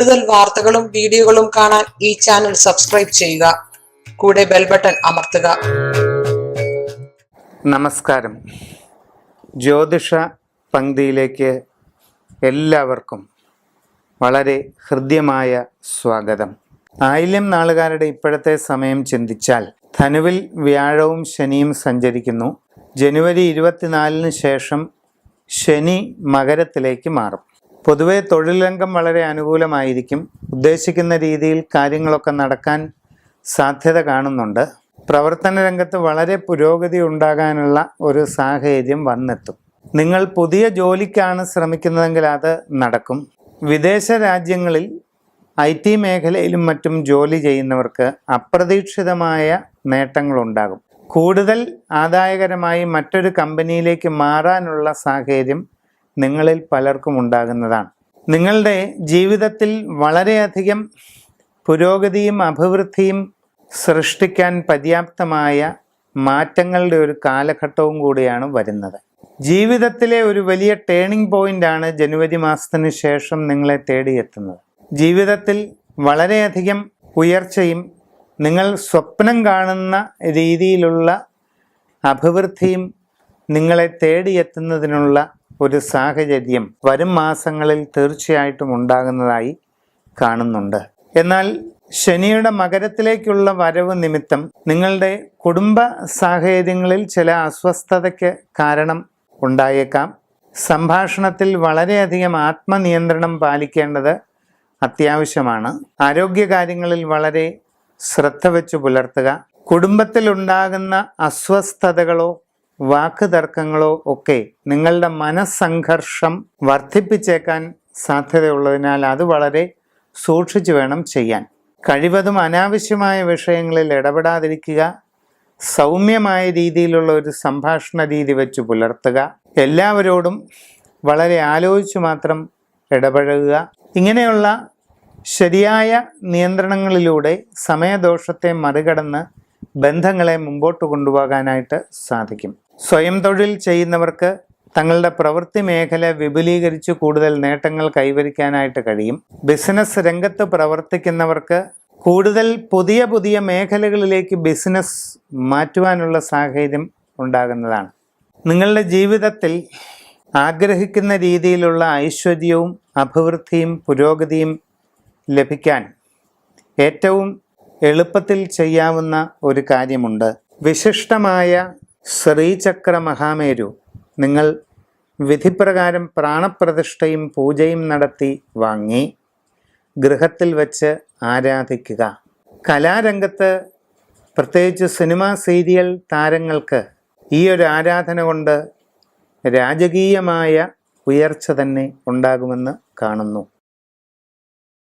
കൂടുതൽ വാർത്തകളും വീഡിയോകളും കാണാൻ ഈ ചാനൽ സബ്സ്ക്രൈബ് ചെയ്യുക. കൂടെ ബെൽ ബട്ടൺ അമർത്തുക. നമസ്കാരം. ജ്യോതിഷ പങ്ക്തിയിലേക്ക് എല്ലാവർക്കും വളരെ ഹൃദ്യമായ സ്വാഗതം. ആയില്യം നാളുകാരുടെ ഇപ്പോഴത്തെ സമയം ചിന്തിച്ചാൽ ധനുവിൽ വ്യാഴവും ശനിയും സഞ്ചരിക്കുന്നു. ജനുവരി 24 ശേഷം ശനി മകരത്തിലേക്ക് മാറും. പൊതുവെ തൊഴിൽ രംഗം വളരെ അനുകൂലമായിരിക്കും. ഉദ്ദേശിക്കുന്ന രീതിയിൽ കാര്യങ്ങളൊക്കെ നടക്കാൻ സാധ്യത കാണുന്നുണ്ട്. പ്രവർത്തന രംഗത്ത് വളരെ പുരോഗതി ഉണ്ടാകാനുള്ള ഒരു സാഹചര്യം വന്നെത്തും. നിങ്ങൾ പുതിയ ജോലിക്കാണ് ശ്രമിക്കുന്നതെങ്കിൽ അത് നടക്കും. വിദേശ രാജ്യങ്ങളിൽ IT മേഖലയിലും മറ്റും ജോലി ചെയ്യുന്നവർക്ക് അപ്രതീക്ഷിതമായ നേട്ടങ്ങളുണ്ടാകും. കൂടുതൽ ആദായകരമായി മറ്റൊരു കമ്പനിയിലേക്ക് മാറാനുള്ള സാഹചര്യം നിങ്ങളിൽ പലർക്കും ഉണ്ടാകുന്നതാണ്. നിങ്ങളുടെ ജീവിതത്തിൽ വളരെയധികം പുരോഗതിയും അഭിവൃദ്ധിയും സൃഷ്ടിക്കാൻ പര്യാപ്തമായ മാറ്റങ്ങളുടെ ഒരു കാലഘട്ടവും കൂടിയാണ് വരുന്നത്. ജീവിതത്തിലെ ഒരു വലിയ ടേണിംഗ് പോയിൻ്റാണ് ജനുവരി മാസത്തിന് ശേഷം നിങ്ങളെ തേടിയെത്തുന്നത്. ജീവിതത്തിൽ വളരെയധികം ഉയർച്ചയും നിങ്ങൾ സ്വപ്നം കാണുന്ന രീതിയിലുള്ള അഭിവൃദ്ധിയും നിങ്ങളെ തേടിയെത്തുന്നതിനുള്ള ഒരു സാഹചര്യം വരും മാസങ്ങളിൽ തീർച്ചയായിട്ടും ഉണ്ടാകുന്നതായി കാണുന്നുണ്ട്. എന്നാൽ ശനിയുടെ മകരത്തിലേക്കുള്ള വരവ് നിമിത്തം നിങ്ങളുടെ കുടുംബ സാഹചര്യങ്ങളിൽ ചില അസ്വസ്ഥതയ്ക്ക് കാരണം ഉണ്ടായേക്കാം. സംഭാഷണത്തിൽ വളരെയധികം ആത്മനിയന്ത്രണം പാലിക്കേണ്ടത് അത്യാവശ്യമാണ്. ആരോഗ്യകാര്യങ്ങളിൽ വളരെ ശ്രദ്ധ വെച്ച് പുലർത്തുക. കുടുംബത്തിലുണ്ടാകുന്ന അസ്വസ്ഥതകളോ വാക്കുതർക്കങ്ങളോ ഒക്കെ നിങ്ങളുടെ മനസ്സംഘർഷം വർദ്ധിപ്പിച്ചേക്കാൻ സാധ്യതയുള്ളതിനാൽ അത് വളരെ സൂക്ഷിച്ചു വേണം ചെയ്യാൻ. കഴിവതും അനാവശ്യമായ വിഷയങ്ങളിൽ ഇടപെടാതിരിക്കുക. സൗമ്യമായ രീതിയിലുള്ള ഒരു സംഭാഷണ രീതി വെച്ച് പുലർത്തുക. എല്ലാവരോടും വളരെ ആലോചിച്ച് മാത്രം ഇടപഴകുക. ഇങ്ങനെയുള്ള ശരിയായ നിയന്ത്രണങ്ങളിലൂടെ സമയദോഷത്തെ മറികടന്ന് ബന്ധങ്ങളെ മുമ്പോട്ട് കൊണ്ടുപോകാനായിട്ട് സാധിക്കും. സ്വയം തൊഴിൽ ചെയ്യുന്നവർക്ക് തങ്ങളുടെ പ്രവൃത്തി മേഖല വിപുലീകരിച്ച് കൂടുതൽ നേട്ടങ്ങൾ കൈവരിക്കാനായിട്ട് കഴിയും. ബിസിനസ് രംഗത്ത് പ്രവർത്തിക്കുന്നവർക്ക് കൂടുതൽ പുതിയ മേഖലകളിലേക്ക് ബിസിനസ് മാറ്റുവാനുള്ള സാഹചര്യം ഉണ്ടാകുന്നതാണ്. നിങ്ങളുടെ ജീവിതത്തിൽ ആഗ്രഹിക്കുന്ന രീതിയിലുള്ള ഐശ്വര്യവും അഭിവൃദ്ധിയും പുരോഗതിയും ലഭിക്കാൻ ഏറ്റവും എളുപ്പത്തിൽ ചെയ്യാവുന്ന ഒരു കാര്യമുണ്ട്. വിശിഷ്ടമായ ശ്രീചക്ര മഹാമേരു നിങ്ങൾ വിധിപ്രകാരം പ്രാണപ്രതിഷ്ഠയും പൂജയും നടത്തി വാങ്ങി ഗൃഹത്തിൽ വച്ച് ആരാധിക്കുക. കലാരംഗത്ത് പ്രത്യേകിച്ച് സിനിമ സീരിയൽ താരങ്ങൾക്ക് ഈ ഒരു ആരാധന കൊണ്ട് രാജകീയമായ ഉയർച്ച തന്നെ ഉണ്ടാകുമെന്ന് കാണുന്നു.